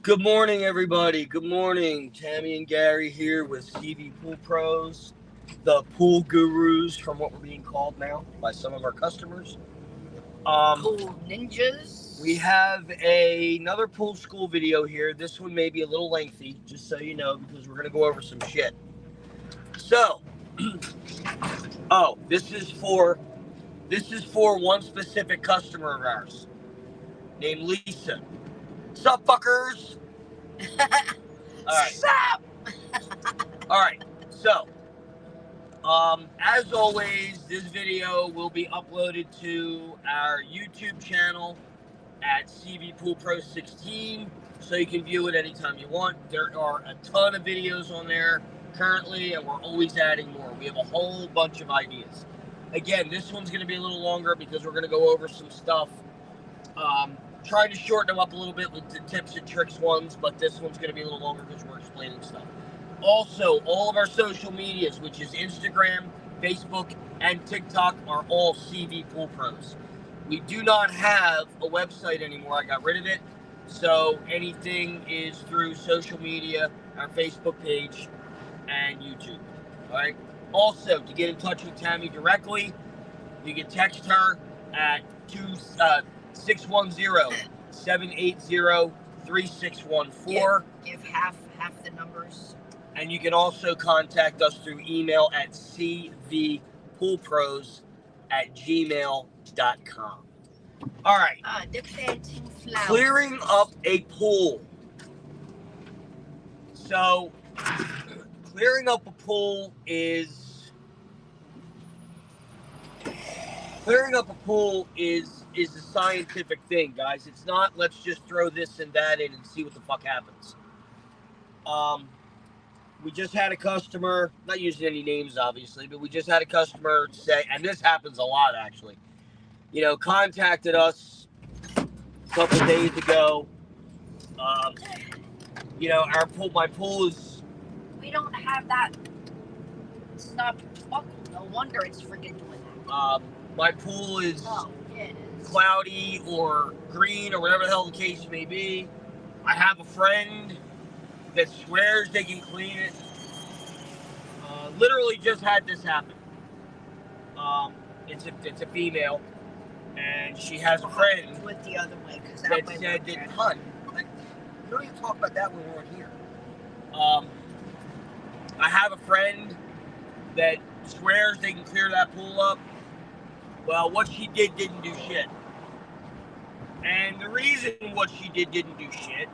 Good morning, everybody. Good morning. Tammy and Gary here with Cvpoolpros, the pool gurus from what we're being called now by some of our customers. Pool ninjas. We have another pool school video here. This one may be a little lengthy, just so you know, because we're going to go over some shit. So, this is for one specific customer of ours named Lisa. Sup, fuckers? Alright. Sup? Alright, so, as always, this video will be uploaded to our YouTube channel at Cvpoolpros 16, so you can view it anytime you want. There are a ton of videos on there currently, and we're always adding more. We have a whole bunch of ideas. Again, this one's going to be a little longer because we're going to go over some stuff. Trying to shorten them up a little bit with the tips and tricks ones, but this one's going to be a little longer because we're explaining stuff. Also, all of our social medias, which is Instagram, Facebook, and TikTok, are all Cvpoolpros. We do not have a website anymore. I got rid of it. So anything is through social media, our Facebook page, and YouTube. All right. Also, to get in touch with Tammy directly, you can text her at 610-780-3614. Give half the numbers. And you can also contact us through email at cvpoolpros@gmail.com. All right. Clearing up a pool. So, clearing up a pool is a scientific thing, guys. It's not let's just throw this and that in and see what the fuck happens. We just had a customer, not using any names obviously, but we just had a customer say, and this happens a lot actually, contacted us a couple of days ago. My pool is... We don't have that. It's not buckled. No wonder it's freaking doing that. My pool is it is cloudy or green or whatever the hell the case may be. I have a friend that swears they can clean it. Literally just had this happen. It's a female, and she has a friend with the other way that said that, hun, you don't even talk about that when we're here. I have a friend that swears they can clear that pool up. Well, what she did didn't do shit. And the reason what she did didn't do shit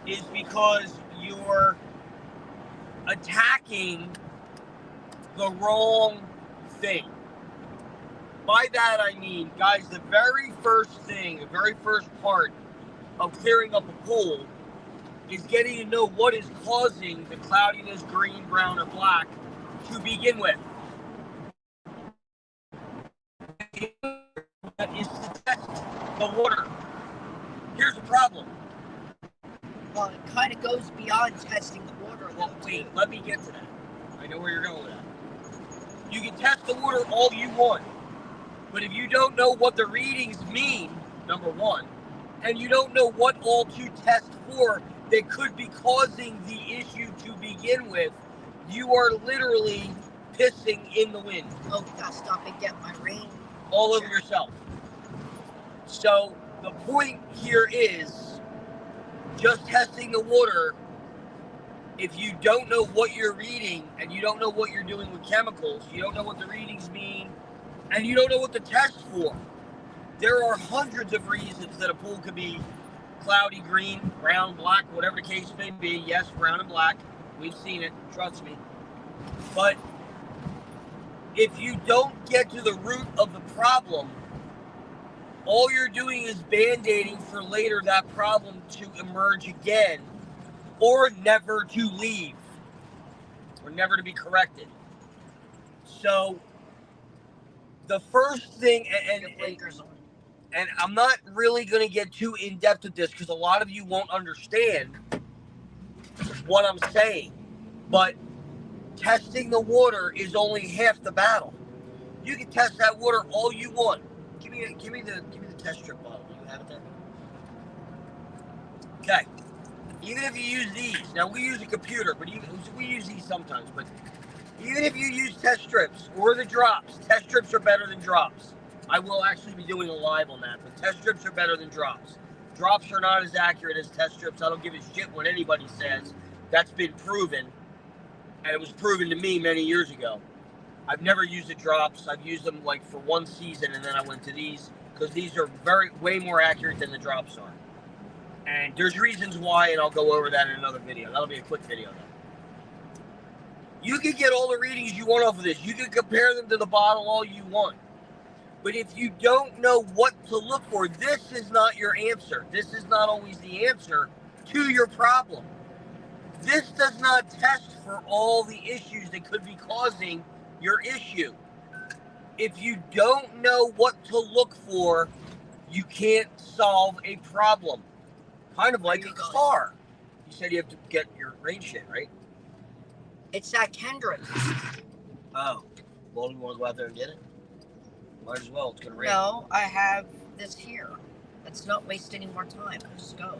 is because you're attacking the wrong thing. By that I mean, guys, the very first part of clearing up a pool is getting to know what is causing the cloudiness, green, brown, or black to begin with. That is to test the water. Here's the problem. Well, it kind of goes beyond testing the water. Well, wait, let me get to that. I know where you're going with that. You can test the water all you want, but if you don't know what the readings mean, number one, and you don't know what all to test for that could be causing the issue to begin with, you are literally pissing in the wind. Oh, gotta stop and get my rain. All over yourself. So the point here is just testing the water. If you don't know what you're reading and you don't know what you're doing with chemicals, you don't know what the readings mean, and you don't know what to test for. There are hundreds of reasons that a pool could be cloudy, green, brown, black, whatever the case may be. Yes, brown and black. We've seen it. Trust me. But if you don't get to the root of the problem, all you're doing is band-aiding for later that problem to emerge again, or never to leave, or never to be corrected. So the first thing, and I'm not really going to get too in-depth with this because a lot of you won't understand what I'm saying, but testing the water is only half the battle. You can test that water all you want. Give me the test strip bottle. Do you have it there? Okay. Even if you use these, now we use a computer, but we use these sometimes, but even if you use test strips or the drops, test strips are better than drops. I will actually be doing a live on that, but test strips are better than drops. Drops are not as accurate as test strips. I don't give a shit what anybody says. That's been proven, and it was proven to me many years ago. I've never used the drops. I've used them like for one season, and then I went to these because these are way more accurate than the drops are. And there's reasons why, and I'll go over that in another video. That'll be a quick video, though. You can get all the readings you want off of this. You can compare them to the bottle all you want. But if you don't know what to look for, this is not your answer. This is not always the answer to your problem. This does not test for all the issues that could be causing your issue. If you don't know what to look for, you can't solve a problem. Kind of like a car. You said you have to get your rain shit, right? It's that Kendrick. Oh. Well, do you want to go out there and get it? Might as well. It's going to rain. No, I have this here. Let's not waste any more time. Let's go.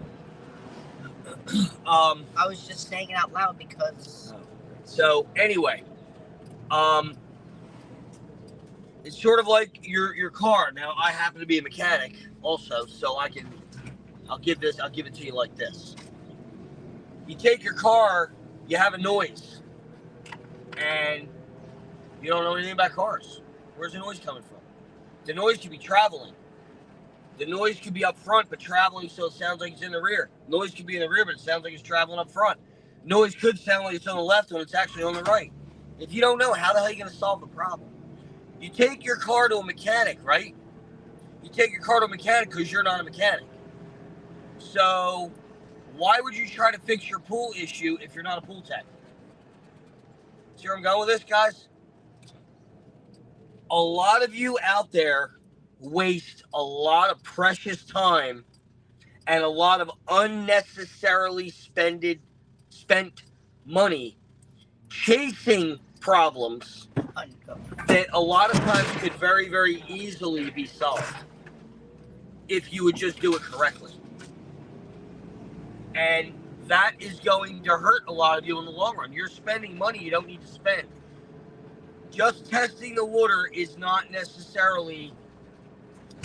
I was just saying it out loud because... So, anyway. It's sort of like your car. Now, I happen to be a mechanic also, so I'll give it to you like this. You take your car, you have a noise, and you don't know anything about cars. Where's the noise coming from? The noise could be traveling. The noise could be up front, but traveling so it sounds like it's in the rear. Noise could be in the rear, but it sounds like it's traveling up front. Noise could sound like it's on the left when it's actually on the right. If you don't know, how the hell are you going to solve the problem? You take your car to a mechanic, right? You take your car to a mechanic because you're not a mechanic. So why would you try to fix your pool issue if you're not a pool tech? See where I'm going with this, guys? A lot of you out there waste a lot of precious time and a lot of unnecessarily spent money chasing problems that a lot of times could very, very easily be solved if you would just do it correctly. And that is going to hurt a lot of you in the long run. You're spending money you don't need to spend. Just testing the water is not necessarily...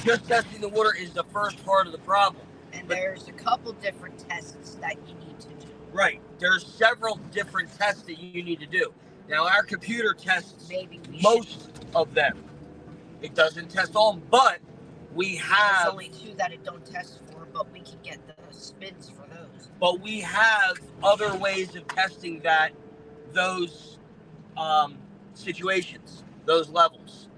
Just testing the water is the first part of the problem. And there's a couple different tests that you need to do. Right. There's several different tests that you need to do. Now, our computer tests most of them. It doesn't test all, but we have... There's only two that it don't test for, but we can get the spins for those. But we have other ways of testing those situations, those levels.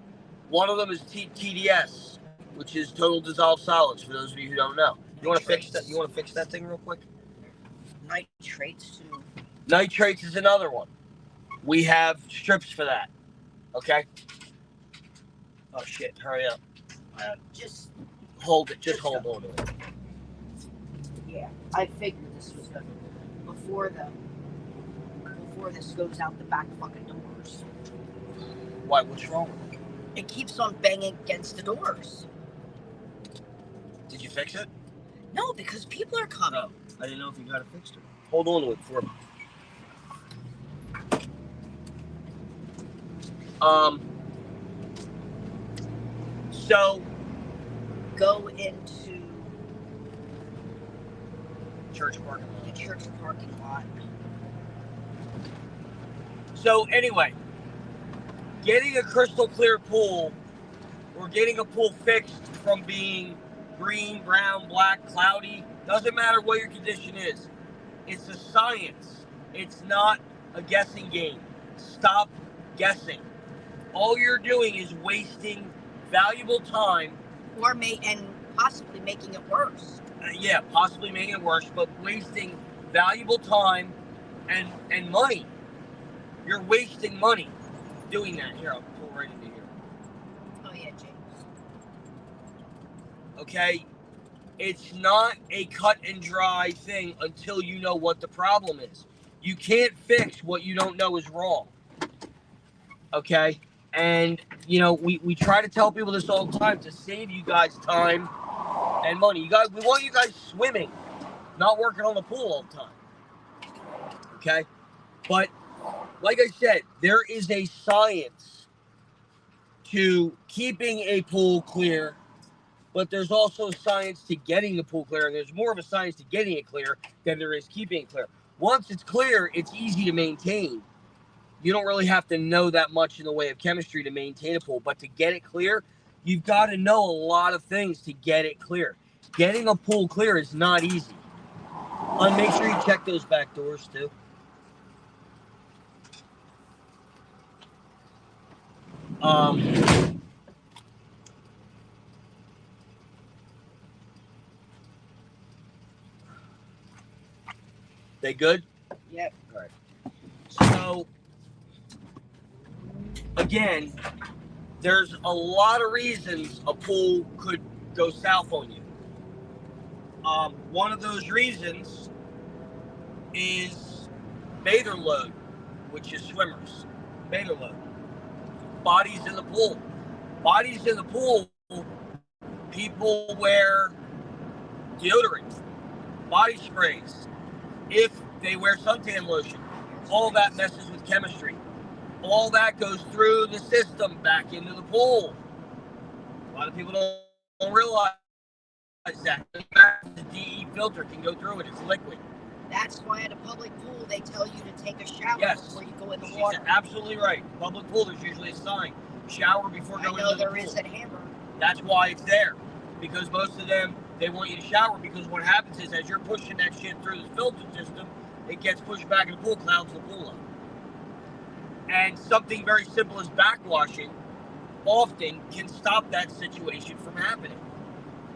One of them is TDS, which is total dissolved solids, for those of you who don't know. You want to fix that? You want to fix that thing real quick? Nitrates, too. Nitrates is another one. We have strips for that. Okay? Oh, shit. Hurry up. Just hold it. Just hold on to it. Yeah. I figured this was going to... Before this goes out the back fucking doors. Why? What's wrong with it? It keeps on banging against the doors. Did you fix it? No, because people are coming. No. I didn't know if you got it fixed. Hold on to it for me. So go into church parking lot. The church parking lot. So anyway, getting a crystal clear pool or getting a pool fixed from being green, brown, black, cloudy, doesn't matter what your condition is. It's a science. It's not a guessing game. Stop guessing. All you're doing is wasting valuable time. And possibly making it worse. Yeah, possibly making it worse, but wasting valuable time and money. You're wasting money doing that. Here, I'll pull right into here. Oh, yeah, James. Okay? It's not a cut and dry thing until you know what the problem is. You can't fix what you don't know is wrong. Okay? And, you know, we try to tell people this all the time to save you guys time and money. We want you guys swimming. not working on the pool all the time. Okay? But like I said, there is a science to keeping a pool clear, but there's also science to getting the pool clear, and there's more of a science to getting it clear than there is keeping it clear. Once it's clear, it's easy to maintain. You don't really have to know that much in the way of chemistry to maintain a pool, but to get it clear, you've got to know a lot of things to get it clear. Getting a pool clear is not easy. And make sure you check those back doors too. They good? Yep. All right. So, again, there's a lot of reasons a pool could go south on you. One of those reasons is bather load, which is swimmers. Bather load. Bodies in the pool. Bodies in the pool, people wear deodorant, body sprays. If they wear suntan lotion, all that messes with chemistry. All that goes through the system back into the pool. A lot of people don't realize that. The DE filter can go through it. It's liquid. That's why at a public pool they tell you to take a shower before you go in the She's water. absolutely right. Public pool, there's usually a sign. Shower before going into the pool. I know there is at Hamburg. That's why it's there. Because most of them, they want you to shower, because what happens is as you're pushing that shit through the filter system, it gets pushed back in the pool, clouds the pool up. And something very simple as backwashing often can stop that situation from happening.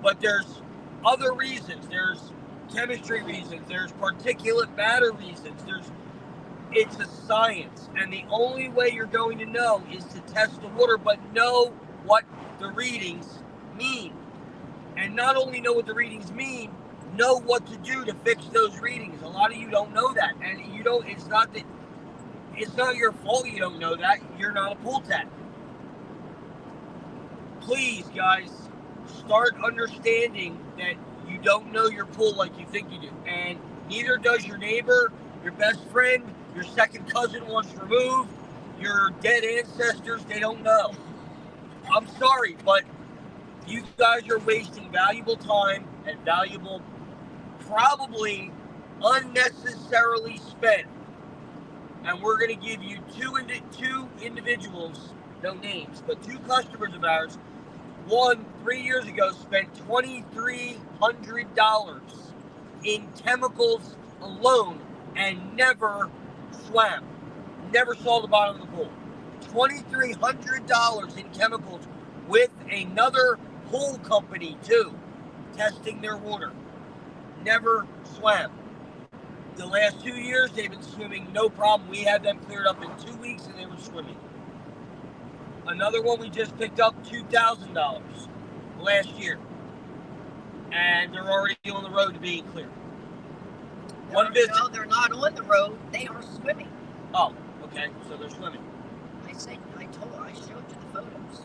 But there's other reasons. There's chemistry reasons. There's particulate matter reasons. It's a science. And the only way you're going to know is to test the water, but know what the readings mean. And not only know what the readings mean, know what to do to fix those readings. A lot of you don't know that. And it's not your fault you don't know that. You're not a pool tech. Please, guys, start understanding that you don't know your pool like you think you do. And neither does your neighbor, your best friend, your second cousin once removed, your dead ancestors. They don't know. I'm sorry, but you guys are wasting valuable time and valuable, probably unnecessarily spent. And we're going to give you two individuals, no names, but two customers of ours. One, 3 years ago, spent $2,300 in chemicals alone and never swam. Never saw the bottom of the pool. $2,300 in chemicals with another pool company, too, testing their water. Never swam. The last 2 years, they've been swimming, no problem. We had them cleared up in 2 weeks, and they were swimming. Another one we just picked up, $2,000 last year. And they're already on the road to being cleared. One visit. No, they're not on the road. They are swimming. Oh, okay. So they're swimming. I showed you the photos.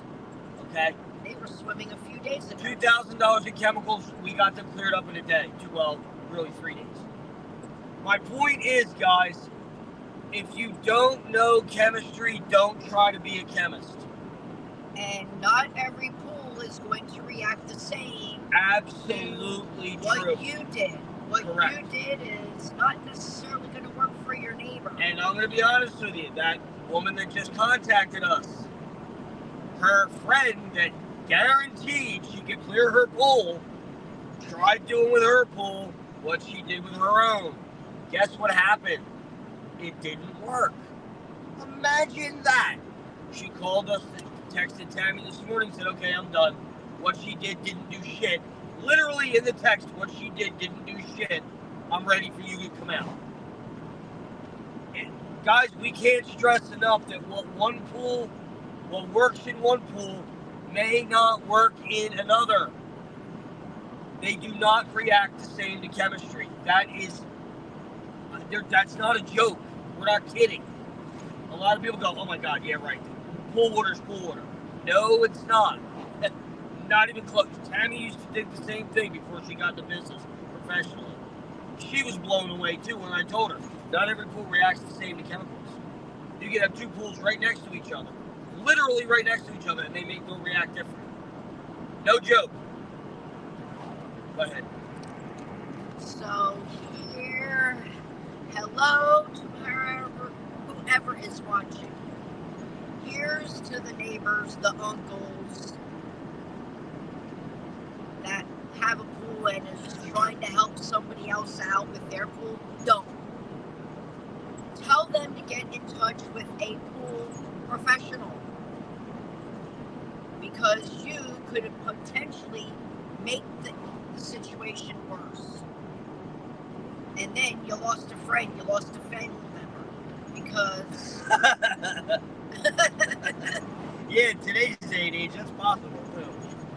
Okay. They were swimming a few days ago. $2,000 in chemicals. We got them cleared up in a day. Really 3 days. My point is, guys, if you don't know chemistry, don't try to be a chemist. And not every pool is going to react the same. Absolutely true. What you did. Correct. You did is not necessarily going to work for your neighbor. And I'm going to be honest with you, that woman that just contacted us, her friend that guaranteed she could clear her pool, tried doing with her pool what she did with her own. Guess what happened? It didn't work. Imagine that. She called us, texted Tammy this morning, said, okay, I'm done. What she did didn't do shit. Literally in the text, what she did didn't do shit. I'm ready for you to come out. And guys, we can't stress enough that what works in one pool may not work in another. They do not react the same to chemistry. That's not a joke. We're not kidding. A lot of people go, oh my God, yeah, right. Pool water's pool water. No, it's not. Not even close. Tammy used to do the same thing before she got into business professionally. she was blown away too when I told her not every pool reacts the same to chemicals. You can have two pools right next to each other, literally right next to each other, and they'll react different. No joke. Go ahead. So here, hello to whoever is watching. Here's to the neighbors, the uncles that have a pool and is trying to help somebody else out with their pool. Don't. Tell them to get in touch with a pool professional, because you could potentially make the situation worse. And then you lost a friend, you lost a family member, because yeah, today's day and age, that's possible too.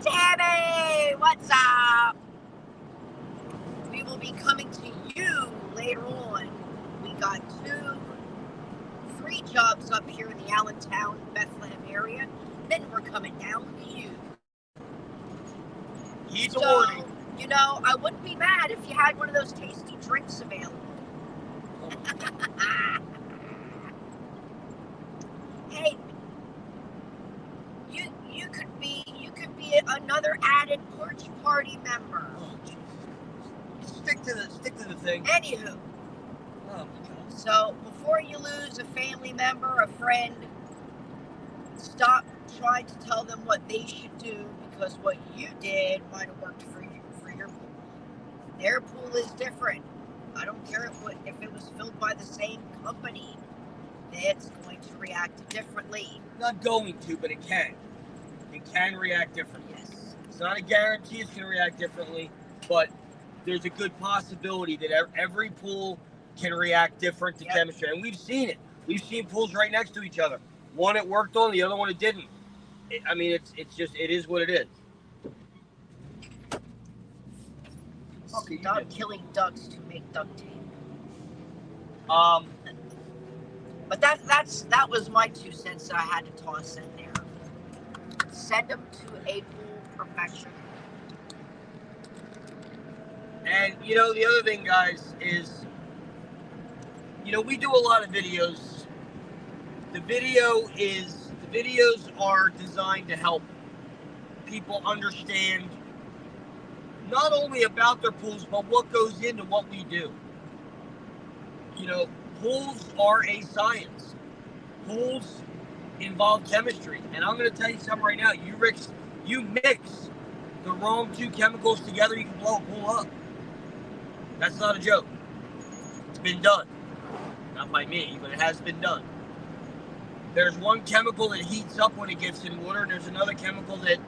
Tammy, what's up? We will be coming to you later on. We got 3 jobs up here in the Allentown, Bethlehem area. Then we're coming down to you. He's a warning. You know, I wouldn't be mad if you had one of those tasty drinks available. Hey, you could be another added porch party member. Oh, stick to the thing. Anywho. Oh my God. So before you lose a family member, a friend, stop trying to tell them what they should do, because what you did might have worked for your pool. Their pool is different. I don't care if it was filled by the same company. It's going to react differently. Not going to, but it can. It can react differently. Yes. It's not a guarantee it's going to react differently, but there's a good possibility that every pool can react different to chemistry. And we've seen it. We've seen pools right next to each other. One it worked on, the other one it didn't. It is what it is. Okay, stop killing ducks to make duct tape. But that was my 2 cents that I had to toss in there. Send them to a pool professional. And the other thing, guys, is we do a lot of videos. The videos are designed to help people understand not only about their pools, but what goes into what we do. Pools are a science. Pools involve chemistry. And I'm going to tell you something right now. You mix the wrong 2 chemicals together, you can blow a pool up. That's not a joke. It's been done. Not by me, but it has been done. There's one chemical that heats up when it gets in water, and there's another chemical that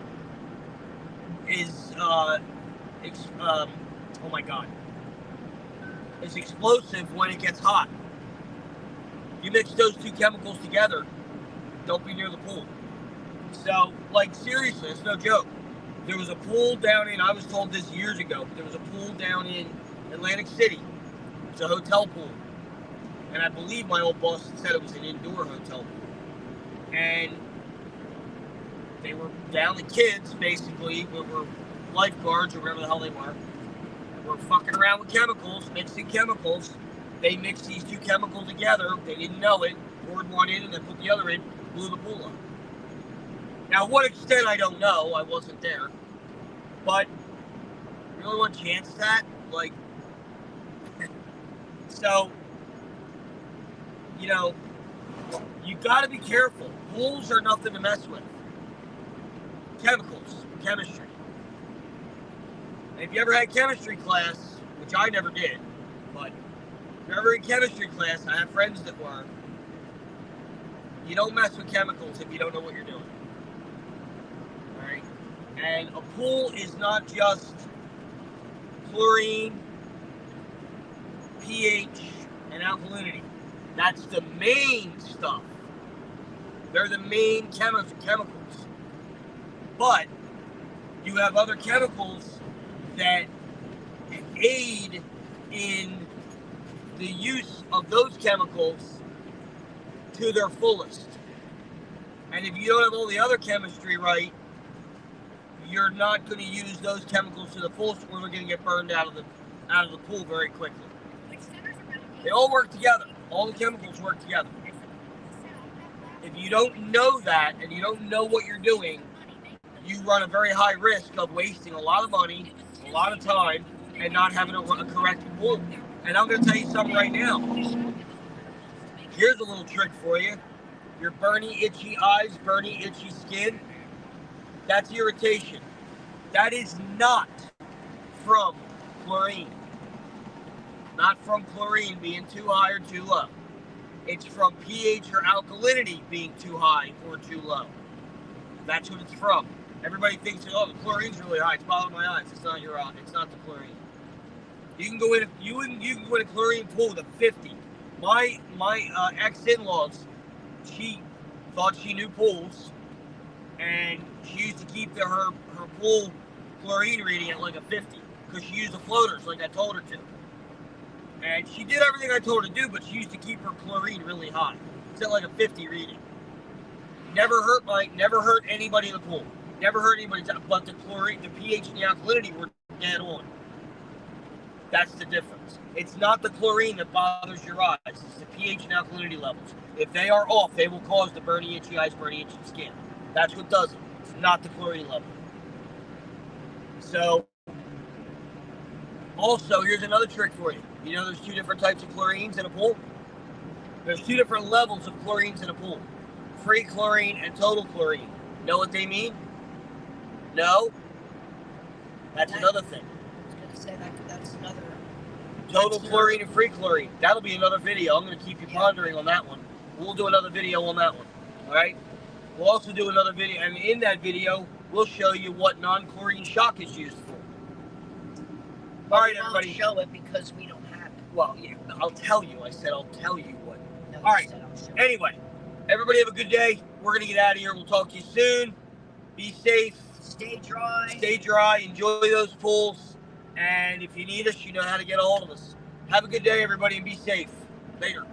is, oh my God, it's explosive when it gets hot. You mix those 2 chemicals together, don't be near the pool. So, seriously, it's no joke. There was a pool down in, I was told this years ago, there was a pool down in Atlantic City. It's a hotel pool. And I believe my old boss said it was an indoor hotel pool. And they were down the kids, basically, who were lifeguards or whatever the hell they were fucking around with chemicals, mixing chemicals. They mixed these 2 chemicals together. They didn't know it. Poured one in and then put the other in. Blew the pool up. Now, what extent, I don't know. I wasn't there. But, really want to chance that? So, you got to be careful. Pools are nothing to mess with. Chemicals, chemistry. And if you ever had chemistry class, which I never did, but if you're ever in chemistry class, I have friends that were, you don't mess with chemicals if you don't know what you're doing. All right? And a pool is not just chlorine, pH, and alkalinity. That's the main stuff. They're the main chemicals. But you have other chemicals that aid in the use of those chemicals to their fullest. And if you don't have all the other chemistry right, you're not going to use those chemicals to the fullest, or they're going to get burned out of the pool very quickly. They all work together. All the chemicals work together. If you don't know that and you don't know what you're doing, you run a very high risk of wasting a lot of money, a lot of time, and not having a correct pool. And I'm going to tell you something right now. Here's a little trick for you. Your burny, itchy eyes, burny, itchy skin, that's irritation. That is not from chlorine. Not from chlorine being too high or too low. It's from pH or alkalinity being too high or too low. That's what it's from. Everybody thinks, oh, the chlorine's really high. It's bothering my eyes. It's not your eye. It's not the chlorine. You can go in. You can go in a chlorine pool with a 50. My ex-in-laws, she thought she knew pools, and she used to keep her pool chlorine reading at like a 50 because she used the floaters like I told her to. And she did everything I told her to do, but she used to keep her chlorine really high. It's at like a 50 reading. Never hurt anybody in the pool. Never hurt anybody, but the chlorine, the pH and the alkalinity were dead on. That's the difference. It's not the chlorine that bothers your eyes. It's the pH and alkalinity levels. If they are off, they will cause the burny, itchy eyes, burny, itchy skin. That's what does it. It's not the chlorine level. So, also, here's another trick for you. You know there's two different types of chlorines in a pool? There's two different levels of chlorines in a pool. Free chlorine and total chlorine. Know what they mean? No? That's another thing. I was going to say that's another. Total chlorine and free chlorine. That'll be another video. I'm going to keep you pondering on that one. We'll do another video on that one. All right? We'll also do another video. And in that video, we'll show you what non-chlorine shock is used for. All right, everybody. We won't show it because we don't have it. Well, yeah, I'll tell you. I said I'll tell you what. No, all right. Anyway, everybody have a good day. We're going to get out of here. We'll talk to you soon. Be safe. Stay dry. Stay dry. Enjoy those pools. And if you need us, you know how to get a hold of us. Have a good day, everybody, and be safe. Later.